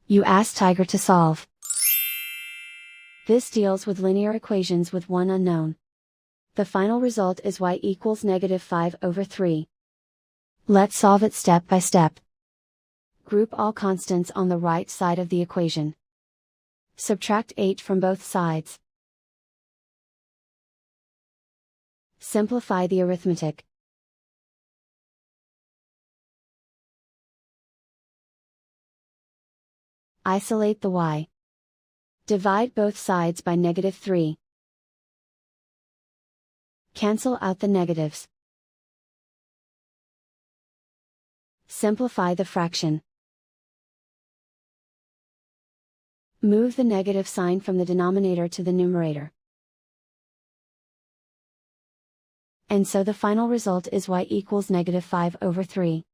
You ask Tiger to solve. This deals with linear equations with one unknown. The final result is y equals -5/3. Let's solve it step by step. Group all constants on the right side of the equation. Subtract 8 from both sides. Simplify the arithmetic. Isolate the y. Divide both sides by -3. Cancel out the negatives. Simplify the fraction. Move the negative sign from the denominator to the numerator. And so the final result is y equals -5/3.